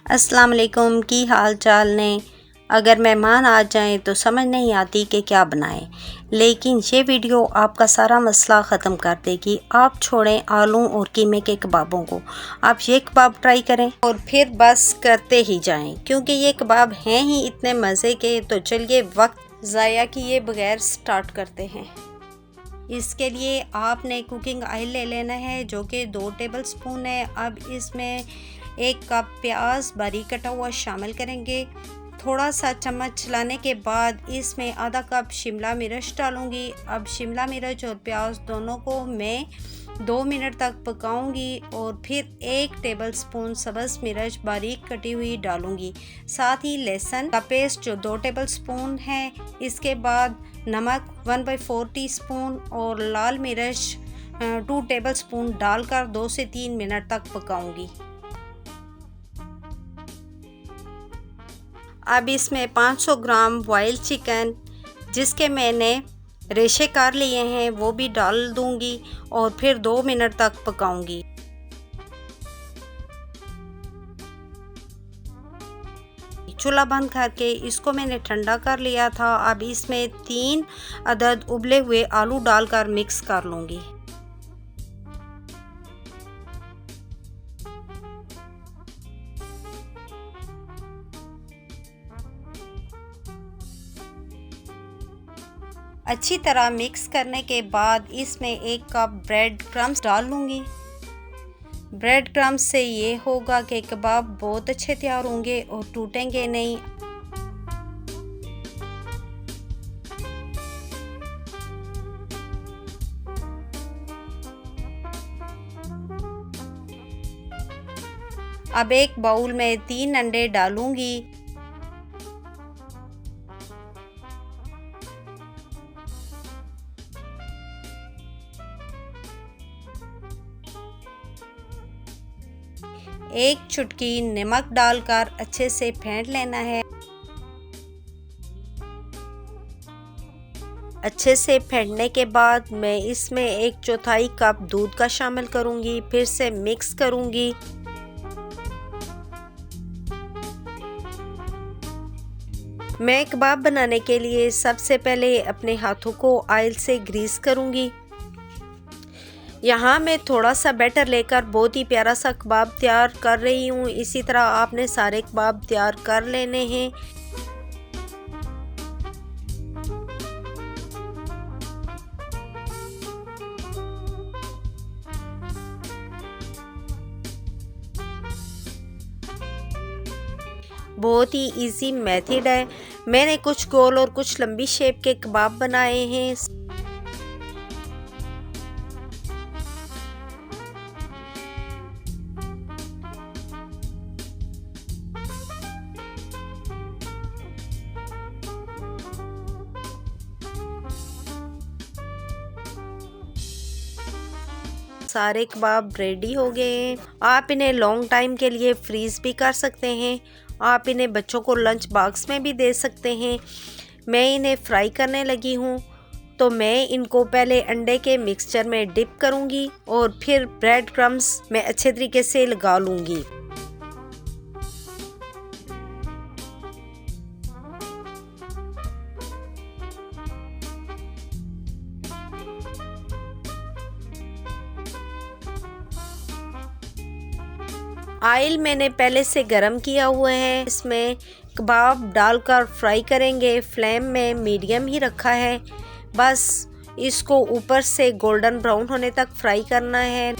अस्सलाम वालेकुम, की हाल चाल ने। अगर मेहमान आ जाएं तो समझ नहीं आती कि क्या बनाएं, लेकिन ये वीडियो आपका सारा मसला ख़त्म कर देगी। आप छोड़ें आलू और कीमे के कबाबों को, आप ये कबाब ट्राई करें और फिर बस करते ही जाएं, क्योंकि ये कबाब हैं ही इतने मज़े के। तो चलिए वक्त ज़ाया किए बगैर स्टार्ट करते हैं। इसके लिए आपने कुकिंग ऑयल ले लेना है जो कि 2 टेबल स्पून है। अब इसमें 1 कप प्याज बारीक कटा हुआ शामिल करेंगे। थोड़ा सा चम्मच चलाने के बाद इसमें आधा कप शिमला मिर्च डालूंगी। अब शिमला मिर्च और प्याज दोनों को मैं 2 मिनट तक पकाऊंगी और फिर 1 टेबल स्पून सब्ज़ मिर्च बारीक कटी हुई डालूंगी, साथ ही लहसुन का पेस्ट जो 2 टेबल स्पून है। इसके बाद नमक 1/4 टीस्पून और लाल मिर्च 2 टेबल स्पून डालकर 2 से 3 मिनट तक पकाऊंगी। अब इसमें 500 ग्राम बॉइल्ड चिकन जिसके मैंने रेशे कर लिए हैं वो भी डाल दूंगी और फिर 2 मिनट तक पकाऊंगी। चूल्हा बंद करके इसको मैंने ठंडा कर लिया था। अब इसमें 3 अदद उबले हुए आलू डालकर मिक्स कर लूँगी। अच्छी तरह मिक्स करने के बाद इसमें 1 कप ब्रेड क्रम्स डाल लूँगी। ब्रेड क्रम्स से ये होगा कि कबाब बहुत अच्छे तैयार होंगे और टूटेंगे नहीं। अब एक बाउल में 3 अंडे डालूंगी। एक चुटकी नमक डालकर अच्छे से फेंट लेना है। अच्छे से फेंटने के बाद मैं इसमें 1/4 कप दूध का शामिल करूंगी, फिर से मिक्स करूंगी। मैं कबाब बनाने के लिए सबसे पहले अपने हाथों को ऑयल से ग्रीस करूंगी। यहाँ मैं थोड़ा सा बैटर लेकर बहुत ही प्यारा सा कबाब तैयार कर रही हूँ। इसी तरह आपने सारे कबाब तैयार कर लेने हैं। बहुत ही इजी मेथड है। मैंने कुछ गोल और कुछ लंबी शेप के कबाब बनाए हैं। सारे कबाब रेडी हो गए हैं। आप इन्हें लॉन्ग टाइम के लिए फ्रीज भी कर सकते हैं। आप इन्हें बच्चों को लंच बॉक्स में भी दे सकते हैं। मैं इन्हें फ्राई करने लगी हूँ, तो मैं इनको पहले अंडे के मिक्सचर में डिप करूँगी और फिर ब्रेड क्रम्स में अच्छे तरीके से लगा लूँगी। ऑयल मैंने पहले से गरम किया हुआ है। इसमें कबाब डालकर फ्राई करेंगे। फ्लेम में मीडियम ही रखा है। बस इसको ऊपर से गोल्डन ब्राउन होने तक फ्राई करना है।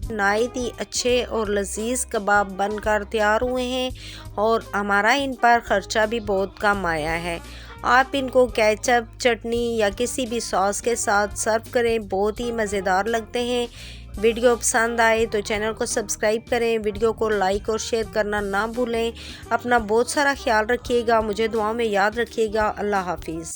नहायत ही अच्छे और लजीज कबाब बनकर तैयार हुए हैं और हमारा इन पर ख़र्चा भी बहुत कम आया है। आप इनको केचप, चटनी या किसी भी सॉस के साथ सर्व करें, बहुत ही मज़ेदार लगते हैं। वीडियो पसंद आए तो चैनल को सब्सक्राइब करें, वीडियो को लाइक और शेयर करना ना भूलें। अपना बहुत सारा ख्याल रखिएगा, मुझे दुआओं में याद रखिएगा। अल्लाह हाफिज़।